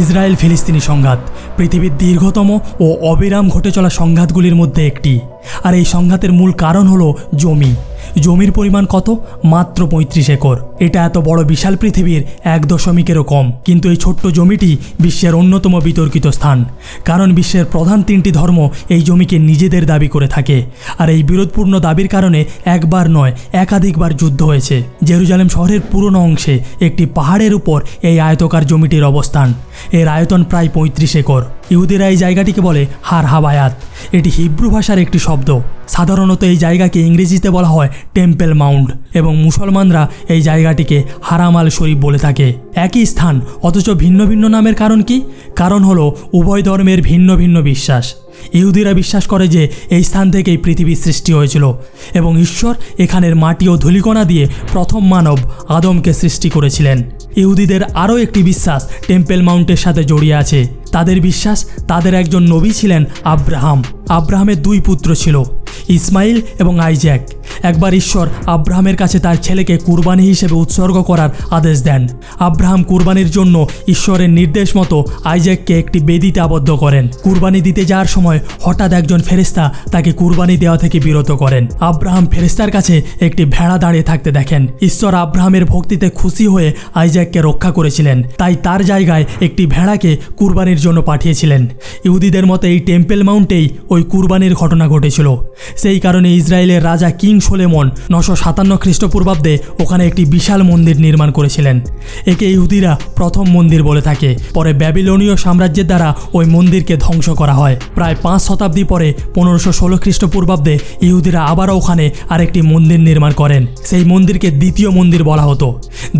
Israel ফিলিস্তিনি সংঘাত পৃথিবীর দীর্ঘতম ও অবিরাম ঘটে চলা সংঘাতগুলির মধ্যে একটি। আর এই সংঘাতের মূল কারণ হলো জমির পরিমাণ কত? মাত্র ৩৫ একর। এটা এত বড় বিশাল পৃথিবীর ১.এরও কম, কিন্তু এই ছোট্ট জমিটি বিশ্বের অন্যতম বিতর্কিত স্থান। কারণ বিশ্বের প্রধান ৩টি ধর্ম এই জমিকে নিজেদের দাবি করে থাকে। আর এই বিরোধপূর্ণ দাবির কারণে একবার নয় একাধিকবার যুদ্ধ হয়েছে। জেরুজালেম শহরের পুরনো অংশে একটি পাহাড়ের উপর এই আয়তকার জমিটির অবস্থান। এর আয়তন প্রায় ৩৫ একর। ইহুদিরা এই জায়গাটিকে বলে হার হাবায়াত। এটি হিব্রু ভাষার একটি শব্দ। সাধারণত এই জায়গাকে ইংরেজিতে বলা হয় টেম্পল মাউন্ট এবং মুসলমানরা এই জায়গাটিকে হারাম আল শরীফ বলে থাকে। একই স্থান অথচ ভিন্ন ভিন্ন নামের কারণ কি? কারণ হলো উভয় ধর্মের ভিন্ন ভিন্ন বিশ্বাস। ইহুদিরা বিশ্বাস করে যে এই স্থান থেকেই পৃথিবীর সৃষ্টি হয়েছিল এবং ঈশ্বর এখানের মাটি ও ধূলিকণা দিয়ে প্রথম মানব আদমকে সৃষ্টি করেছিলেন। ইহুদিদের আরও একটি বিশ্বাস টেম্পল মাউন্টের সাথে জড়িয়ে আছে। তাদের বিশ্বাস তাদের একজন নবী ছিলেন আব্রাহামের 2 পুত্র ছিল, ইসমাইল এবং আইজ্যাক। একবার ঈশ্বর আব্রাহামের কাছে তার ছেলেকে কুরবানি হিসেবে উৎসর্গ করার আদেশ দেন। আব্রাহাম কুরবানির জন্য ঈশ্বরের নির্দেশ মতো আইজ্যাককে একটি বেদিতে আবদ্ধ করেন। কুরবানি দিতে যাওয়ার সময় হঠাৎ একজন ফেরেশতা তাকে কুরবানি দেওয়া থেকে বিরত করেন। আব্রাহাম ফেরেশতার কাছে একটি ভেড়া দাঁড়িয়ে থাকতে দেখেন। ঈশ্বর আব্রাহামের ভক্তিতে খুশি হয়ে আইজ্যাককে রক্ষা করেছিলেন, তাই তার জায়গায় একটি ভেড়াকে কুরবানির জন্য পাঠিয়েছিলেন। ইহুদিদের মতে এই টেম্পল মাউন্টেই ওই কুরবানির ঘটনা ঘটেছিল। সেই কারণে ইসরায়েলের রাজা কিং সোলেমন 957 খ্রিস্টপূর্বাব্দে ওখানে একটি বিশাল মন্দির নির্মাণ করেছিলেন। একে ইহুদিরা প্রথম মন্দির বলে থাকে। পরে ব্যাবিলনীয় সাম্রাজ্যের দ্বারা ওই মন্দিরকে ধ্বংস করা হয়। প্রায় 5 শতাব্দী পরে 1516 খ্রিস্টপূর্বাব্দে ইহুদিরা আবারও ওখানে আরেকটি মন্দির নির্মাণ করেন। সেই মন্দিরকে দ্বিতীয় মন্দির বলা হতো।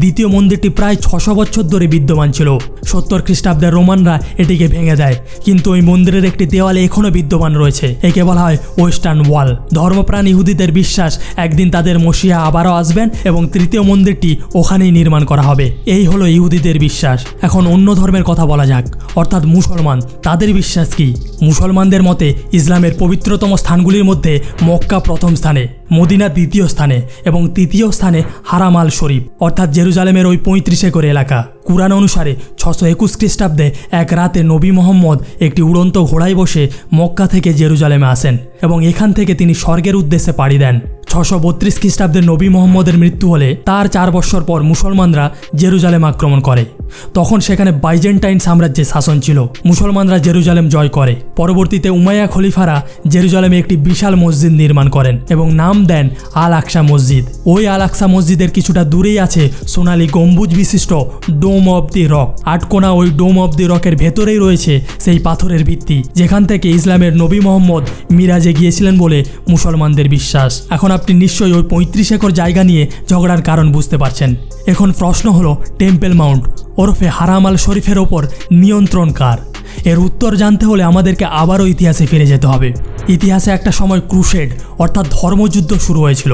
দ্বিতীয় মন্দিরটি প্রায় 600 বছর ধরে বিদ্যমান ছিল। 70 খ্রিস্টাব্দে রোমানরা এটিকে ভেঙে দেয়, কিন্তু ওই মন্দিরের একটি দেওয়ালে এখনও বিদ্যমান রয়েছে। একে বলা হয় ওয়েস্টার্ন ওয়াল। ধর্মপ্রাণ ইহুদিদের বিশ্বাস একদিন তাদের মসিহা আবারও আসবেন এবং তৃতীয় মন্দিরটি ওখানেই নির্মাণ করা হবে। এই হলো ইহুদিদের বিশ্বাস। এখন অন্য ধর্মের কথা বলা যাক, অর্থাৎ মুসলমান। তাদের বিশ্বাস কি? মুসলমানদের মতে ইসলামের পবিত্রতম স্থানগুলির মধ্যে মক্কা প্রথম স্থানে, মদিনা দ্বিতীয় স্থানে এবং তৃতীয় স্থানে হারাম আল শরীফ অর্থাৎ জেরুজালেমের ওই 35 একর এলাকা। কুরআন অনুসারে 621 খ্রিস্টাব্দে এক রাতে নবী মোহাম্মদ একটি উড়ন্ত ঘোড়ায় বসে মক্কা থেকে জেরুজালেমে আসেন এবং এখান থেকে তিনি স্বর্গের উদ্দেশ্যে পাড়ি দেন। 632 খ্রিস্টাব্দে নবী মোহাম্মদের মৃত্যু হলে তার 4 বছর পর মুসলমানরা জেরুজালেম আক্রমণ করে। তখন সেখানে বাইজেন্টাইন সাম্রাজ্যের শাসন ছিল। মুসলমানরা জেরুজালেম জয় করে। পরবর্তীতে উমাইয়া খলিফারা জেরুজালেমে একটি বিশাল মসজিদ নির্মাণ করেন এবং নাম দেন আল আকসা মসজিদ। ওই আল আকসা মসজিদের কিছুটা দূরেই আছে সোনালী গম্বুজ বিশিষ্ট ডোম অব দি রক। আটকোনা ওই ডোম অব দি রকের ভেতরেই রয়েছে সেই পাথরের ভিত্তি, যেখান থেকে ইসলামের নবী মোহাম্মদ মিরাজে গিয়েছিলেন বলে মুসলমানদের বিশ্বাস। এখন আপনি নিশ্চয়ই ওই 35 একর জায়গা নিয়ে ঝগড়ার কারণ বুঝতে পারছেন। এখন প্রশ্ন হলো টেম্পল মাউন্ট ওরফে হারাম আল শরীফের ওপর নিয়ন্ত্রণ কার? এর উত্তর জানতে হলে আমাদেরকে আবারও ইতিহাসে ফিরে যেতে হবে। ইতিহাসে একটা সময় ক্রুসেড অর্থাৎ ধর্মযুদ্ধ শুরু হয়েছিল।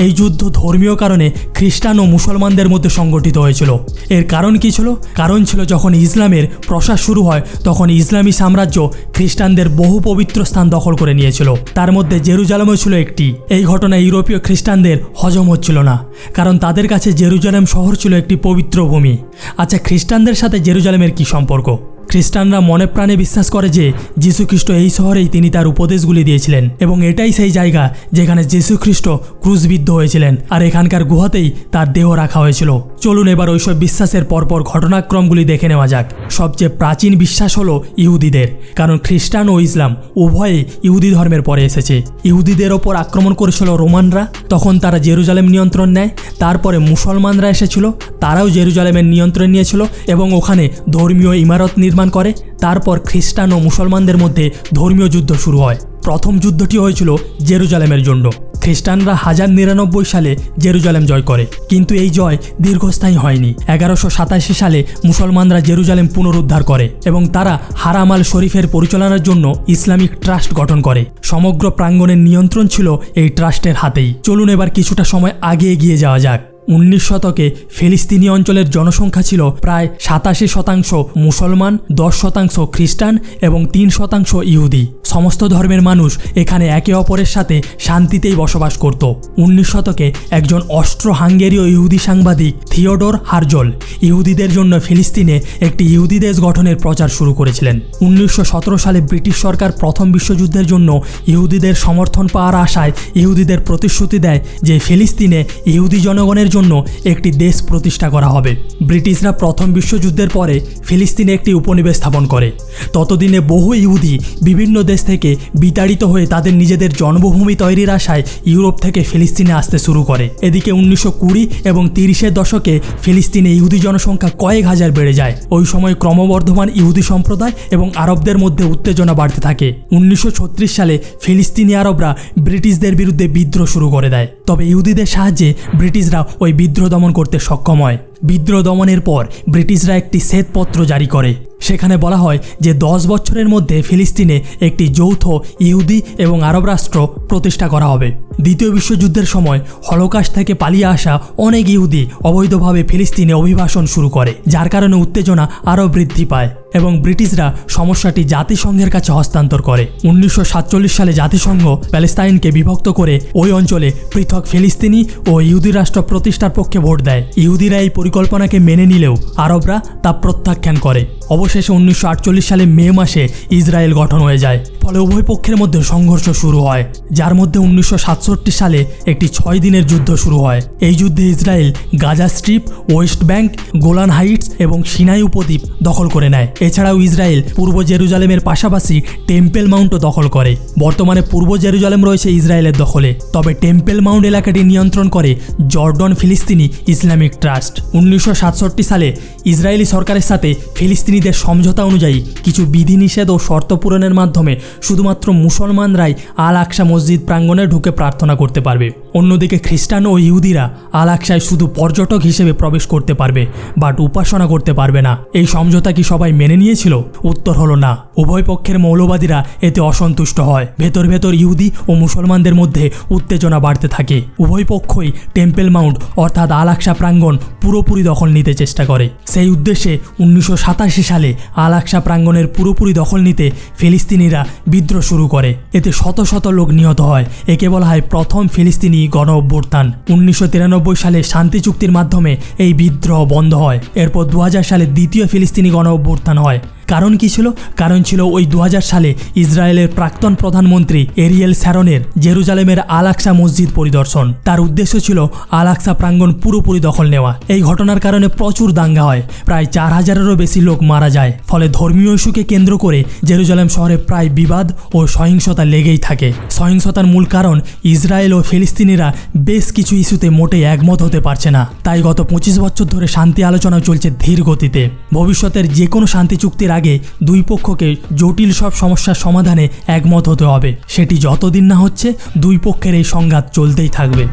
এই যুদ্ধ ধর্মীয় কারণে খ্রিস্টান ও মুসলমানদের মধ্যে সংগঠিত হয়েছিল। এর কারণ কি ছিল? কারণ ছিল যখন ইসলামের প্রসার শুরু হয় তখন ইসলামী সাম্রাজ্য খ্রিস্টানদের বহু পবিত্র স্থান দখল করে নিয়েছিল। তার মধ্যে জেরুজালেমও ছিল একটি। এই ঘটনায় ইউরোপীয় খ্রিস্টানদের হজম হচ্ছিল না, কারণ তাদের কাছে জেরুজালেম শহর ছিল একটি পবিত্র ভূমি। আচ্ছা, খ্রিস্টানদের সাথে জেরুজালেমের কি সম্পর্ক? খ্রিস্টানরা মনে প্রাণে বিশ্বাস করে যে যীশুখ্রিস্ট এই শহরেই তিনি তার উপদেশগুলি দিয়েছিলেন এবং এটাই সেই জায়গা যেখানে যীশুখ্রিস্ট ক্রুশবিদ্ধ হয়েছিলেন আর এখানকার গুহাতেই তার দেহ রাখা হয়েছিল। চলুন এবার ওইসব বিশ্বাসের পরপর ঘটনাক্রমগুলি দেখে নেওয়া যাক। সবচেয়ে প্রাচীন বিশ্বাস হলো ইহুদিদের, কারণ খ্রিস্টান ও ইসলাম উভয়ই ইহুদি ধর্মের পরে এসেছে। ইহুদিদের ওপর আক্রমণ করেছিল রোমানরা, তখন তারা জেরুজালেম নিয়ন্ত্রণ নেয়। তারপরে মুসলমানরা এসেছিল, তারাও জেরুজালেমের নিয়ন্ত্রণ নিয়েছিল এবং ওখানে ধর্মীয় ইমারত নির্মাণ করে। তারপর খ্রিস্টান ও মুসলমানদের মধ্যে ধর্মীয় যুদ্ধ শুরু হয়। প্রথম যুদ্ধটি হয়েছিল জেরুজালেমের জন্য। খ্রিস্টানরা 1099 সালে জেরুজালেম জয় করে, কিন্তু এই জয় দীর্ঘস্থায়ী হয়নি। 1187 সালে মুসলমানরা জেরুজালেম পুনরুদ্ধার করে এবং তারা হারাম আল শরীফের পরিচালনার জন্য ইসলামিক ট্রাস্ট গঠন করে। সমগ্র প্রাঙ্গণের নিয়ন্ত্রণ ছিল এই ট্রাস্টের হাতেই। চলুন এবার কিছুটা সময় আগে এগিয়ে যাওয়া যাক। 19 শতকে ফিলিস্তিনি অঞ্চলের জনসংখ্যা ছিল প্রায় 87% মুসলমান, 10% খ্রিস্টান এবং 3% ইহুদি। সমস্ত ধর্মের মানুষ এখানে একে অপরের সাথে শান্তিতেই বসবাস করত। 19 শতকে একজন অস্ট্রো হাঙ্গেরীয় ইহুদি সাংবাদিক থিওডোর হার্জল ইহুদিদের জন্য ফিলিস্তিনে একটি ইহুদি দেশ গঠনের প্রচার শুরু করেছিলেন। 1917 সালে ব্রিটিশ সরকার প্রথম বিশ্বযুদ্ধের জন্য ইহুদিদের সমর্থন পাওয়ার আশায় ইহুদিদের প্রতিশ্রুতি দেয় যে ফিলিস্তিনে ইহুদি জনগণের জন্য একটি দেশ প্রতিষ্ঠা করা হবে। ব্রিটিশরা প্রথম বিশ্বযুদ্ধের পরে ফিলিস্তিনে একটি উপনিবেশ স্থাপন করে। ততদিনে বহু ইহুদি বিভিন্ন দেশ থেকে বিতাড়িত হয়ে তাদের নিজেদের জন্মভূমি তৈরির আশায় ইউরোপ থেকে ফিলিস্তিনে আসতে শুরু করে। এদিকে 1920 এবং 30-এর দশকে ফিলিস্তিনে ইহুদি জনসংখ্যা কয়েক হাজার বেড়ে যায়। ওই সময় ক্রমবর্ধমান ইহুদি সম্প্রদায় এবং আরবদের মধ্যে উত্তেজনা বাড়তে থাকে। 1936 সালে ফিলিস্তিনি আরবরা ব্রিটিশদের বিরুদ্ধে বিদ্রোহ শুরু করে দেয়। তবে ইহুদিদের সাহায্যে ব্রিটিশরা ওই বিদ্রোহ দমন করতে সক্ষম হয়। বিদ্রোহ দমনের পর ব্রিটিশরা একটি শ্বেতপত্র জারি করে। সেখানে বলা হয় যে 10 বছরের মধ্যে ফিলিস্তিনে একটি যৌথ ইহুদি এবং আরব রাষ্ট্র প্রতিষ্ঠা করা হবে। দ্বিতীয় বিশ্বযুদ্ধের সময় হলোকাস্ট থেকে পালিয়ে আসা অনেক ইহুদি অবৈধভাবে ফিলিস্তিনে অভিবাসন শুরু করে, যার কারণে উত্তেজনা আরও বৃদ্ধি পায় এবং ব্রিটিশরা সমস্যাটি জাতিসংঘের কাছে হস্তান্তর করে। 1947 সালে জাতিসংঘ প্যালেস্তাইনকে বিভক্ত করে ওই অঞ্চলে পৃথক ফিলিস্তিনি ও ইহুদি রাষ্ট্র প্রতিষ্ঠার পক্ষে ভোট দেয়। ইহুদিরা এই পরিকল্পনাকে মেনে নিলেও আরবরা তা প্রত্যাখ্যান করে। অবশেষে 1948 সালে মে মাসে ইসরায়েল গঠন হয়ে যায়। ফলে উভয় পক্ষের মধ্যে সংঘর্ষ শুরু হয়, যার মধ্যে 1967 সালে একটি 6 দিনের যুদ্ধ শুরু হয়। এই যুদ্ধে Israel Gaza strip, West bank, Golan Heights এবং সিনাই উপদ্বীপ দখল করে নেয়। এছাড়াও ইসরায়েল পূর্ব জেরুজালেমের পাশাপাশি টেম্পেল মাউন্টও দখল করে। বর্তমানে পূর্ব জেরুজালেম রয়েছে ইসরায়েলের দখলে, তবে টেম্পেল মাউন্ট এলাকাটি নিয়ন্ত্রণ করে জর্ডন ফিলিস্তিনি ইসলামিক ট্রাস্ট। 1967 সালে ইসরায়েলি সরকারের সাথে ফিলিস্তিনিদের সমঝোতা অনুযায়ী কিছু বিধিনিষেধ ও শর্ত পূরণের মাধ্যমে শুধুমাত্র মুসলমানরাই আল আকসা মসজিদ প্রাঙ্গণে ঢুকে প্রার্থনা করতে পারবে। অন্যদিকে খ্রিস্টান ও ইহুদিরা আল আকসায় শুধু পর্যটক হিসেবে প্রবেশ করতে পারবে, বাট উপাসনা করতে পারবে না। এই সমঝোতা কি সবাই মেনে নিয়েছিল? উত্তর হলো না। উভয় পক্ষের মৌলবাদীরা এতে অসন্তুষ্ট হয়। ভেতর ভেতর ইহুদি ও মুসলমানদের মধ্যে উত্তেজনা বাড়তে থাকে। উভয় পক্ষই টেম্পেল মাউন্ট অর্থাৎ আল আকসা প্রাঙ্গণ পুরোপুরি দখল নিতে চেষ্টা করে। সেই উদ্দেশ্যে 1987 সালে আল আকসা প্রাঙ্গণের পুরোপুরি দখল নিতে ফিলিস্তিনিরা বিদ্রোহ শুরু করে। এতে শত শত লোক নিহত হয়। একে বলা হয় প্রথম ফিলিস্তিনি গণ অভ্যুত্থান। 1993 সালে শান্তি চুক্তির মাধ্যমে এই বিদ্রোহ বন্ধ হয়। এরপর 2000 সালে দ্বিতীয় ফিলিস্তিনি গণ অভ্যুত্থান হয়। কারণ কি ছিল? কারণ ছিল ওই 2000 সালে ইসরায়েলের প্রাক্তন প্রধানমন্ত্রী এরিয়েল শ্যারনের জেরুজালেমের আল আকসা মসজিদ পরিদর্শন। তার উদ্দেশ্য ছিল আল আকসা প্রাঙ্গণ পুরোপুরি দখল নেওয়া। এই ঘটনার কারণে প্রচুর দাঙ্গা হয়, প্রায় 4000-এরও বেশি লোক মারা যায়। ফলে ধর্মীয় ইস্যুকে কেন্দ্র করে জেরুজালেম শহরে প্রায় বিবাদ ও সহিংসতা লেগেই থাকে। সহিংসতার মূল কারণ ইসরায়েল ও ফিলিস্তিনিরা বেশ কিছু ইস্যুতে মোটেই একমত হতে পারছে না। তাই গত 25 বছর ধরে শান্তি আলোচনা চলছে ধীর গতিতে। ভবিষ্যতের যে কোনো শান্তি চুক্তির আগে দুই পক্ষকে জটিল সব সমস্যার সমাধানে একমত হতে হবে। সেটি যতদিন না হচ্ছে দুই পক্ষের এই সংঘাত চলতেই থাকবে।